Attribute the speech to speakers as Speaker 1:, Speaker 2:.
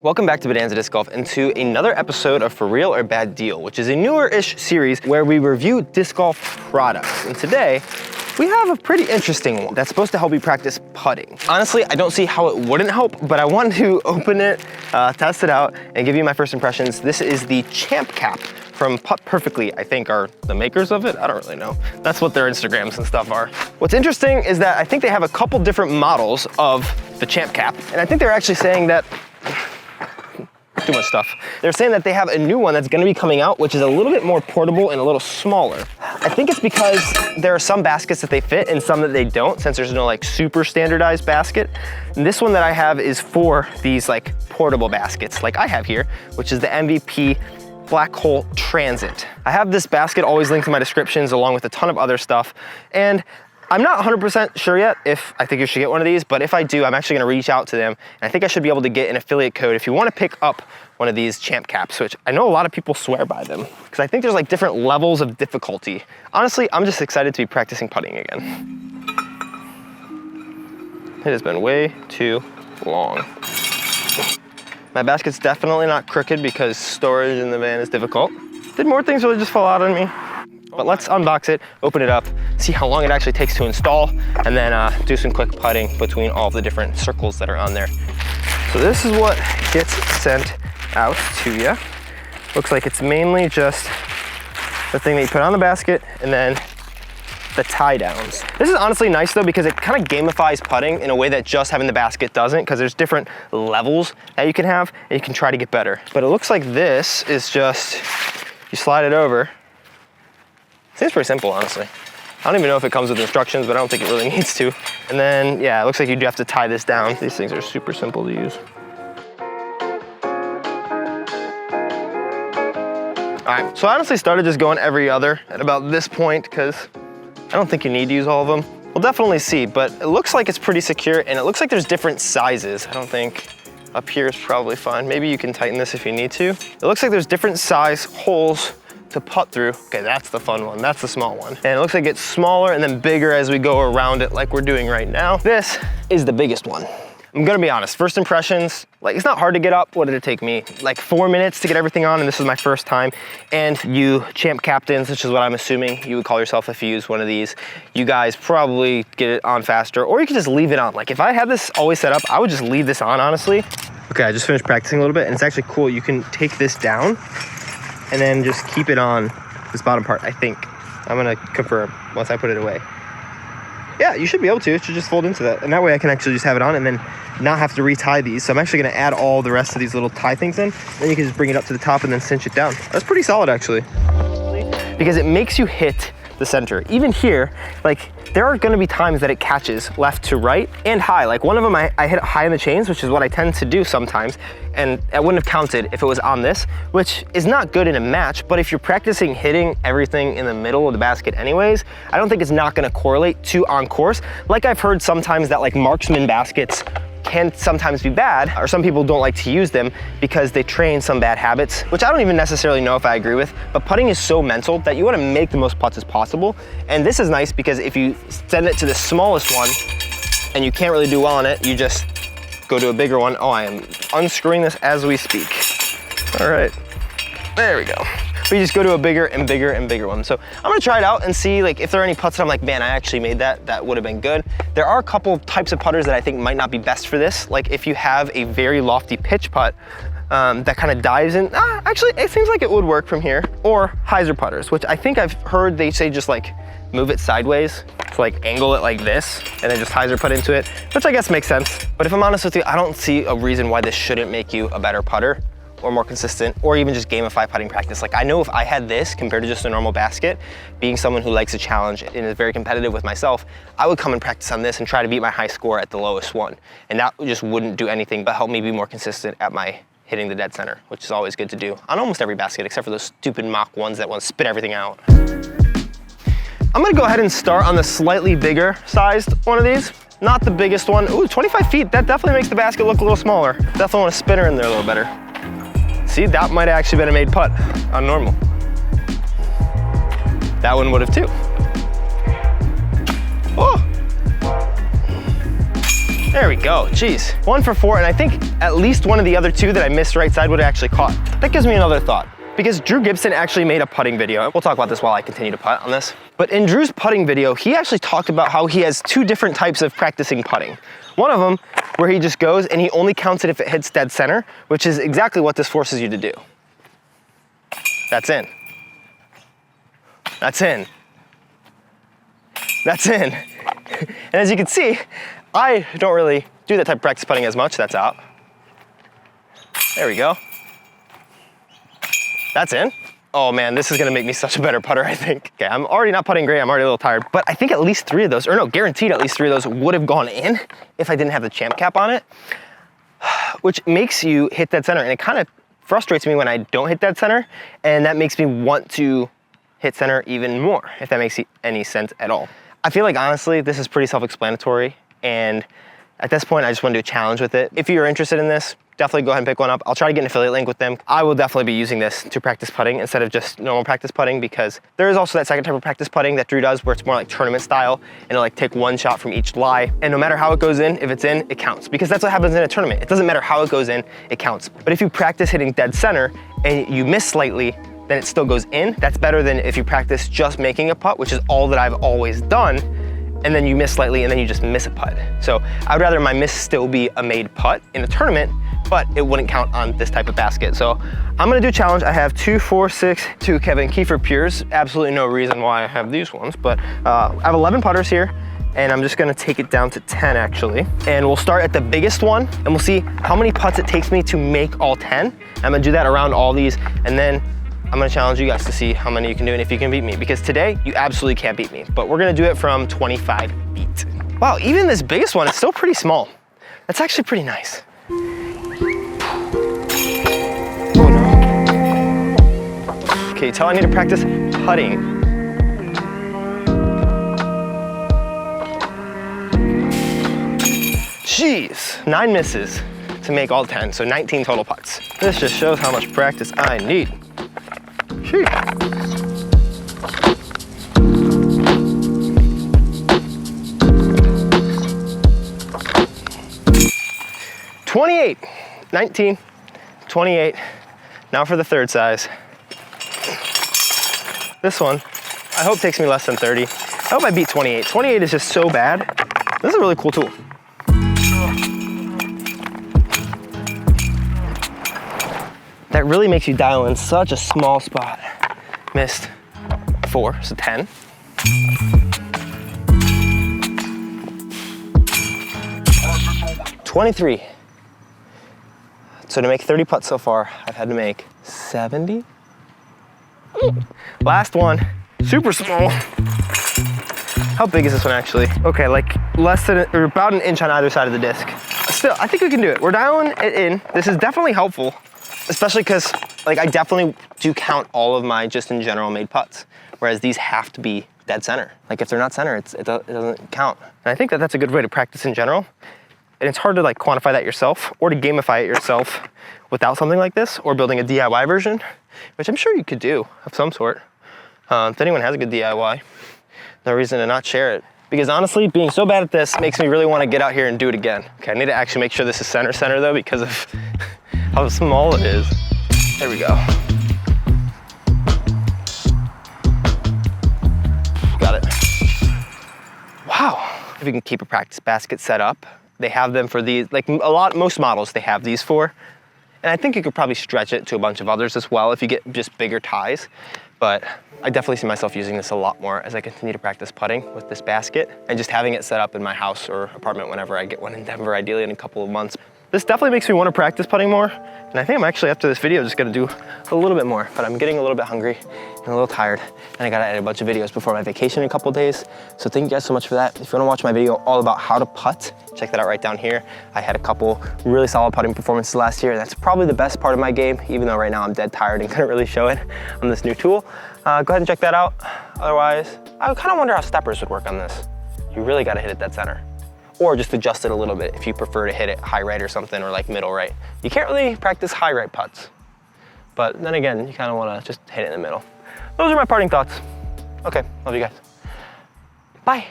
Speaker 1: Welcome back to Bonanza Disc Golf and to another episode of For Real or Bad Deal, which is a newer-ish series where we review disc golf products. And today, we have a pretty interesting one that's supposed to help you practice putting. Honestly, I don't see how it wouldn't help, but I wanted to open it, test it out, and give you my first impressions. This is the Champ Cap from Putt Perfectly, I think are the makers of it. I don't really know. That's what their Instagrams and stuff are. What's interesting is that I think they have a couple different models of the Champ Cap, and I think they're actually saying that too much stuff. They're saying that they have a new one that's gonna be coming out, which is a little bit more portable and a little smaller. I think it's because there are some baskets that they fit and some that they don't, since there's no like super standardized basket. And this one that I have is for these like portable baskets like I have here, which is the MVP Black Hole Transit. I have this basket always linked in my descriptions along with a ton of other stuff. And I'm not 100% sure yet if I think you should get one of these, but if I do, I'm actually gonna reach out to them. And I think I should be able to get an affiliate code if you wanna pick up one of these Champ Caps, which I know a lot of people swear by them, because I think there's like different levels of difficulty. Honestly, I'm just excited to be practicing putting again. It has been way too long. My basket's definitely not crooked because storage in the van is difficult. Did more things really just fall out on me? But let's unbox it, open it up, see how long it actually takes to install, and then do some quick putting between all of the different circles that are on there. So this is what gets sent out to you. Looks like it's mainly just the thing that you put on the basket and then the tie downs. This is honestly nice though, because it kind of gamifies putting in a way that just having the basket doesn't, because there's different levels that you can have and you can try to get better. But it looks like this is just, you slide it over. Seems pretty simple, honestly. I don't even know if it comes with instructions, but I don't think it really needs to. And then, yeah, it looks like you do have to tie this down. These things are super simple to use. All right, so I honestly started just going every other at about this point, because I don't think you need to use all of them. We'll definitely see, but it looks like it's pretty secure, and it looks like there's different sizes. I don't think up here is probably fine. Maybe you can tighten this if you need to. It looks like there's different size holes to putt through. Okay, that's the fun one. That's the small one. And it looks like it gets smaller and then bigger as we go around it like we're doing right now. This is the biggest one. I'm gonna be honest, first impressions, like it's not hard to get up. What did it take me? Like 4 minutes to get everything on, and this was my first time. And you Champ Captains, which is what I'm assuming you would call yourself if you use one of these, you guys probably get it on faster, or you could just leave it on. Like if I had this always set up, I would just leave this on, honestly. Okay, I just finished practicing a little bit, and it's actually cool. You can take this down and then just keep it on this bottom part, I think. I'm gonna confirm once I put it away. Yeah, you should be able to. It should just fold into that. And that way I can actually just have it on and then not have to retie these. So I'm actually gonna add all the rest of these little tie things in. Then you can just bring it up to the top and then cinch it down. That's pretty solid, actually. Because it makes you hit the center. Even here, like there are gonna be times that it catches left to right and high. Like one of them, I hit it high in the chains, which is what I tend to do sometimes. And I wouldn't have counted if it was on this, which is not good in a match. But if you're practicing hitting everything in the middle of the basket anyways, I don't think it's not gonna correlate to on course. Like I've heard sometimes that like marksman baskets can sometimes be bad, or some people don't like to use them because they train some bad habits, which I don't even necessarily know if I agree with, but putting is so mental that you wanna make the most putts as possible. And this is nice because if you send it to the smallest one and you can't really do well on it, you just go to a bigger one. Oh, I am unscrewing this as we speak. All right, there we go. But you just go to a bigger and bigger and bigger one. So I'm gonna try it out and see like if there are any putts that I'm like, man, I actually made that. That would have been good. There are a couple types of putters that I think might not be best for this. Like if you have a very lofty pitch putt that kind of dives in, actually it seems like it would work from here. Or hyzer putters, which I think I've heard they say just like move it sideways to like angle it like this and then just hyzer putt into it, which I guess makes sense. But if I'm honest with you, I don't see a reason why this shouldn't make you a better putter or more consistent, or even just gamify putting practice. Like I know if I had this compared to just a normal basket, being someone who likes a challenge and is very competitive with myself, I would come and practice on this and try to beat my high score at the lowest one. And that just wouldn't do anything but help me be more consistent at my hitting the dead center, which is always good to do on almost every basket, except for those stupid mock ones that want to spit everything out. I'm gonna go ahead and start on the slightly bigger sized one of these. Not the biggest one. Ooh, 25 feet, that definitely makes the basket look a little smaller. Definitely want a spinner in there a little better. See, that might have actually been a made putt on normal. That one would have too. Oh! There we go, jeez. 1 for 4, and I think at least one of the other 2 that I missed right side would have actually caught. That gives me another thought, because Drew Gibson actually made a putting video. We'll talk about this while I continue to putt on this. But in Drew's putting video, he actually talked about how he has 2 different types of practicing putting. One of them where he just goes and he only counts it if it hits dead center, which is exactly what this forces you to do. That's in. That's in. That's in. And as you can see, I don't really do that type of practice putting as much. That's out. There we go. That's in. Oh man, this is gonna make me such a better putter, I think. Okay, I'm already not putting great, I'm already a little tired, but I think at least 3 of those, or no, guaranteed at least 3 of those would have gone in if I didn't have the champ cap on it, which makes you hit dead center. And it kind of frustrates me when I don't hit dead center, and that makes me want to hit center even more, if that makes any sense at all. I feel like honestly, this is pretty self-explanatory, and at this point, I just want to do a challenge with it. If you're interested in this, definitely go ahead and pick one up. I'll try to get an affiliate link with them. I will definitely be using this to practice putting instead of just normal practice putting, because there is also that second type of practice putting that Drew does where it's more like tournament style, and it'll like take 1 shot from each lie. And no matter how it goes in, if it's in, it counts, because that's what happens in a tournament. It doesn't matter how it goes in, it counts. But if you practice hitting dead center and you miss slightly, then it still goes in. That's better than if you practice just making a putt, which is all that I've always done, and then you miss slightly and then you just miss a putt. So I'd rather my miss still be a made putt in a tournament, but it wouldn't count on this type of basket. So I'm gonna do a challenge. I have 2, 4, 6, 2 Kevin Kiefer Pures. Absolutely no reason why I have these ones, but I have 11 putters here, and I'm just gonna take it down to 10 actually. And we'll start at the biggest one, and we'll see how many putts it takes me to make all 10. I'm gonna do that around all these, and then I'm gonna challenge you guys to see how many you can do and if you can beat me, because today you absolutely can't beat me, but we're gonna do it from 25 feet. Wow, even this biggest one is still pretty small. That's actually pretty nice. Oh no. Okay, tell I need to practice putting. Jeez, 9 misses to make all 10, so 19 total putts. This just shows how much practice I need. 28, 19, 28. Now for the third size. This one, I hope takes me less than 30. I hope I beat 28. 28 is just so bad. This is a really cool tool. That really makes you dial in such a small spot. Missed 4, so 10. $23. So to make 30 putts so far, I've had to make 70. Last one, super small. How big is this one actually? Okay, like less than, or about an inch on either side of the disc. Still, I think we can do it. We're dialing it in. This is definitely helpful, especially because like I definitely do count all of my just in general made putts, whereas these have to be dead center. Like if they're not center, it doesn't count. And I think that that's a good way to practice in general. And it's hard to like quantify that yourself or to gamify it yourself without something like this, or building a DIY version, which I'm sure you could do of some sort. If anyone has a good DIY, no reason to not share it. Because honestly, being so bad at this makes me really want to get out here and do it again. Okay, I need to actually make sure this is center though, because of how small it is. There we go. Got it. Wow. If you can keep a practice basket set up, they have them for these, like most models they have these for. And I think you could probably stretch it to a bunch of others as well if you get just bigger ties. But I definitely see myself using this a lot more as I continue to practice putting with this basket and just having it set up in my house or apartment whenever I get one in Denver, ideally in a couple of months. This definitely makes me want to practice putting more. And I think I'm actually, after this video, just gonna do a little bit more, but I'm getting a little bit hungry and a little tired, and I gotta edit a bunch of videos before my vacation in a couple days. So thank you guys so much for that. If you wanna watch my video all about how to putt, check that out right down here. I had a couple really solid putting performances last year, and that's probably the best part of my game, even though right now I'm dead tired and couldn't really show it on this new tool. Go ahead and check that out. Otherwise, I kind of wonder how steppers would work on this. You really gotta hit it dead center. Or just adjust it a little bit if you prefer to hit it high right or something, or like middle right. You can't really practice high right putts, but then again, you kind of want to just hit it in the middle. Those are my parting thoughts. Okay, love you guys. Bye.